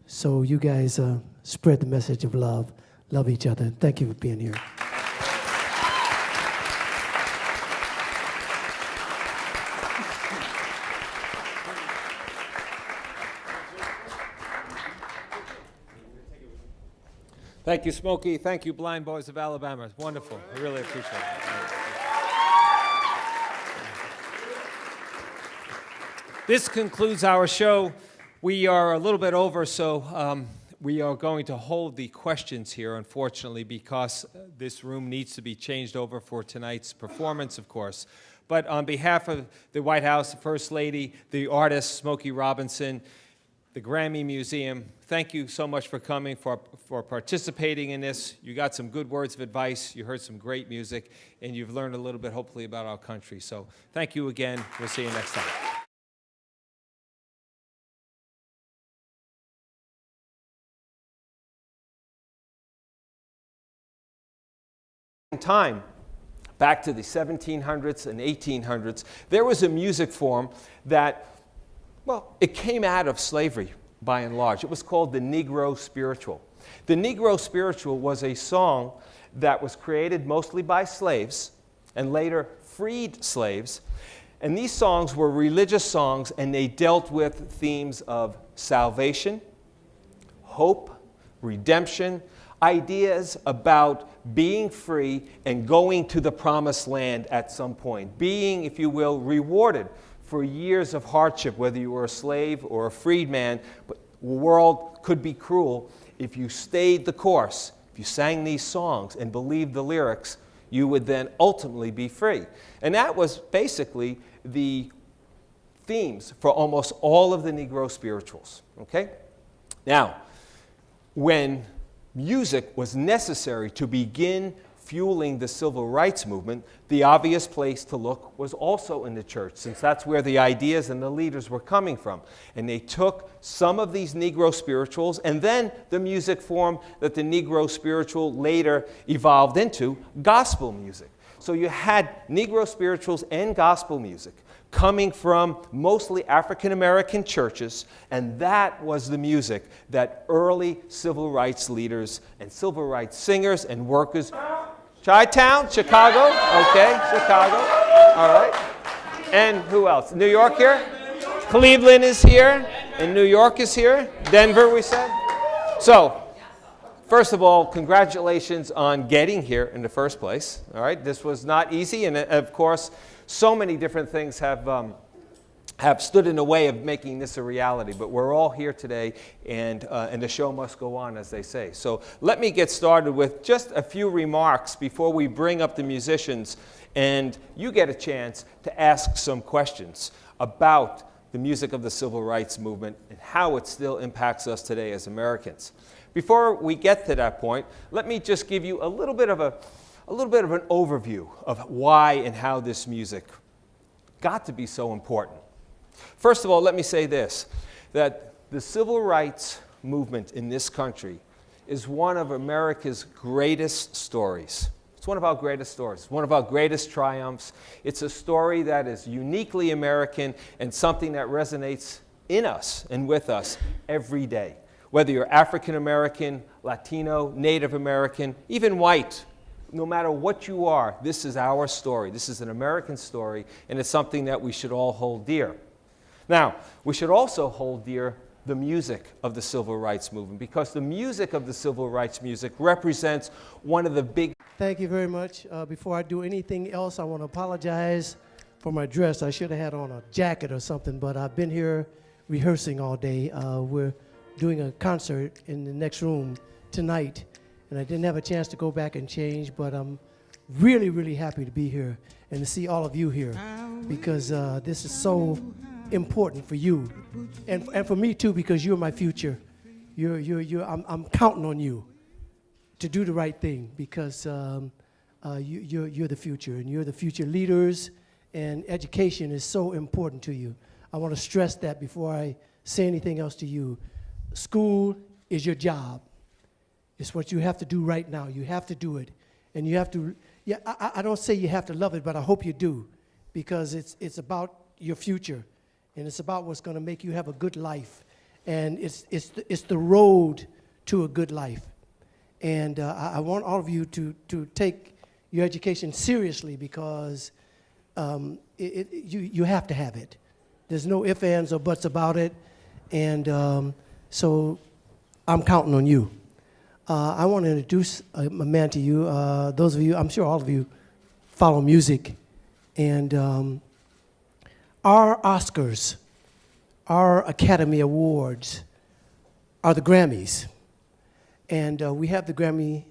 So you guys spread the message of love. Love each other. Thank you for being here. Thank you, Smokey. Thank you, Blind Boys of Alabama. It's wonderful. I really appreciate it. This concludes our show. We are a little bit over, so we are going to hold the questions here, unfortunately, because this room needs to be changed over for tonight's performance, of course. But on behalf of the White House, the First Lady, the artist, Smokey Robinson, the Grammy Museum, thank you so much for coming, for participating in this. You got some good words of advice, you heard some great music, and you've learned a little bit, hopefully, about our country. So thank you again. We'll see you next time. Time, back to the 1700s and 1800s, there was a music form that, well, it came out of slavery by and large. It was called the Negro Spiritual. The Negro Spiritual was a song that was created mostly by slaves and later freed slaves. And these songs were religious songs, and they dealt with themes of salvation, hope, redemption, ideas about being free and going to the promised land at some point, being, if you will, rewarded for years of hardship, whether you were a slave or a freed man. But the world could be cruel. If you stayed the course, if you sang these songs and believed the lyrics, you would then ultimately be free. And that was basically the themes for almost all of the Negro spirituals, okay? Now, when music was necessary to begin fueling the civil rights movement, the obvious place to look was also in the church, since that's where the ideas and the leaders were coming from. And they took some of these Negro spirituals and then the music form that the Negro spiritual later evolved into, gospel music. So you had Negro spirituals and gospel music coming from mostly African-American churches, and that was the music that early civil rights leaders and civil rights singers and workers, Chi-Town, Chicago, okay, Chicago, all right. And who else? New York here? Cleveland is here, and New York is here. Denver, we said. So, first of all, congratulations on getting here in the first place, all right? This was not easy, and of course, so many different things have stood in the way of making this a reality, but we're all here today, and the show must go on, as they say. So let me get started with just a few remarks before we bring up the musicians, and you get a chance to ask some questions about the music of the civil rights movement and how it still impacts us today as Americans. Before we get to that point, let me just give you a little bit of an overview of why and how this music got to be so important. First of all, let me say this, that the civil rights movement in this country is one of America's greatest stories. It's one of our greatest stories, one of our greatest triumphs. It's a story that is uniquely American and something that resonates in us and with us every day. Whether you're African American, Latino, Native American, even white, no matter what you are, this is our story. This is an American story, and it's something that we should all hold dear. Now, we should also hold dear the music of the civil rights movement, because the music of the civil rights music represents one of the big... Thank you very much. Before I do anything else, I want to apologize for my dress. I should have had on a jacket or something, but I've been here rehearsing all day. We're doing a concert in the next room tonight, and I didn't have a chance to go back and change, but I'm really, really happy to be here and to see all of you here, because this is so important for you and for me too, because you're my future. I'm counting on you to do the right thing, because you're the future, and you're the future leaders, and education is so important to you. I want to stress that before I say anything else to you. School is your job. It's what you have to do right now. You have to do it. And you have to, yeah, I don't say you have to love it, but I hope you do, because it's about your future, and it's about what's going to make you have a good life. And it's the road to a good life. And I want all of you to take your education seriously, because you have to have it. There's no ifs, ands, or buts about it. And so I'm counting on you. I want to introduce a man to you. Those of you, I'm sure all of you follow music. And our Oscars, our Academy Awards are the Grammys. And we have the Grammy...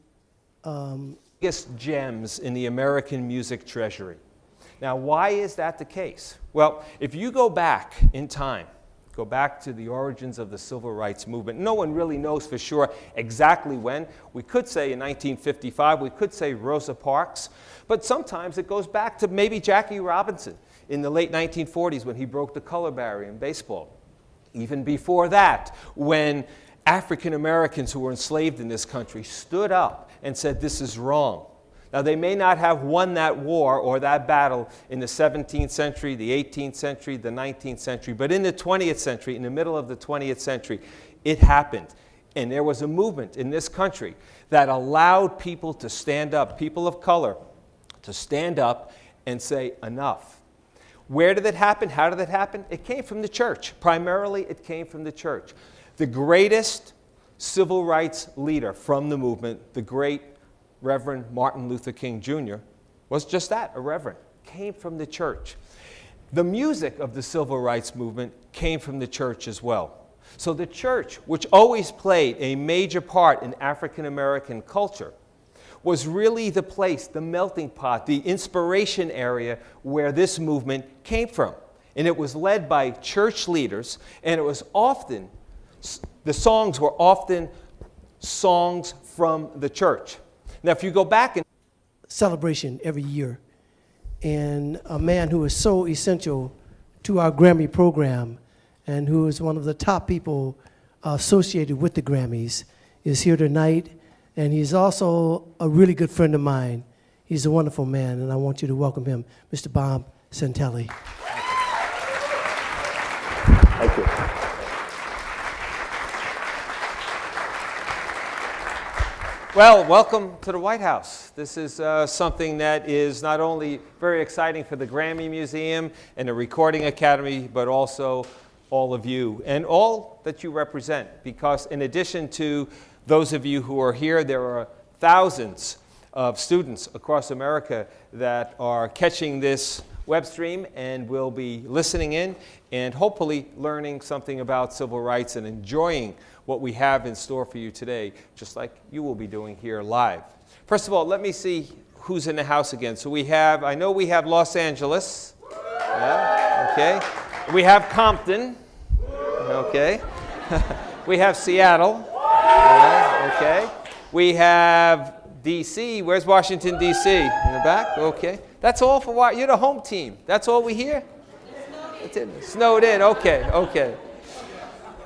biggest gems in the American music treasury. Now, why is that the case? Well, if you go back in time, go back to the origins of the civil rights movement, no one really knows for sure exactly when. We could say in 1955, we could say Rosa Parks, but sometimes it goes back to maybe Jackie Robinson in the late 1940s when he broke the color barrier in baseball. Even before that, when African Americans who were enslaved in this country stood up and said, this is wrong. Now, they may not have won that war or that battle in the 17th century, the 18th century, the 19th century, but in the 20th century, in the middle of the 20th century, it happened. And there was a movement in this country that allowed people to stand up, people of color, to stand up and say, enough. Where did it happen? How did it happen? It came from the church. Primarily, it came from the church. The greatest civil rights leader from the movement, the great Reverend Martin Luther King Jr., was just that, a reverend, came from the church. The music of the civil rights movement came from the church as well. So the church, which always played a major part in African American culture, was really the place, the melting pot, the inspiration area where this movement came from. And it was led by church leaders, and it was often, the songs were often songs from the church. Now, if you go back and celebration every year, and a man who is so essential to our Grammy program and who is one of the top people associated with the Grammys is here tonight, and he's also a really good friend of mine. He's a wonderful man, and I want you to welcome him, Mr. Bob Santelli. Thank you. Well, welcome to the White House. This is something that is not only very exciting for the Grammy Museum and the Recording Academy, but also all of you and all that you represent. Because in addition to those of you who are here, there are thousands of students across America that are catching this web stream and will be listening in and hopefully learning something about civil rights and enjoying what we have in store for you today, just like you will be doing here live. First of all, let me see who's in the house again. So we have, I know we have Los Angeles. Yeah, okay. We have Compton. Okay. We have Seattle. Okay. We have D.C. Where's Washington, D.C.? In the back? Okay. That's all for what? You're the home team. That's all we hear? That's it. Snowed in. Okay. Okay.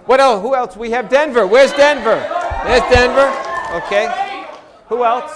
What else? Who else? We have Denver. Where's Denver? There's Denver. Okay. Who else?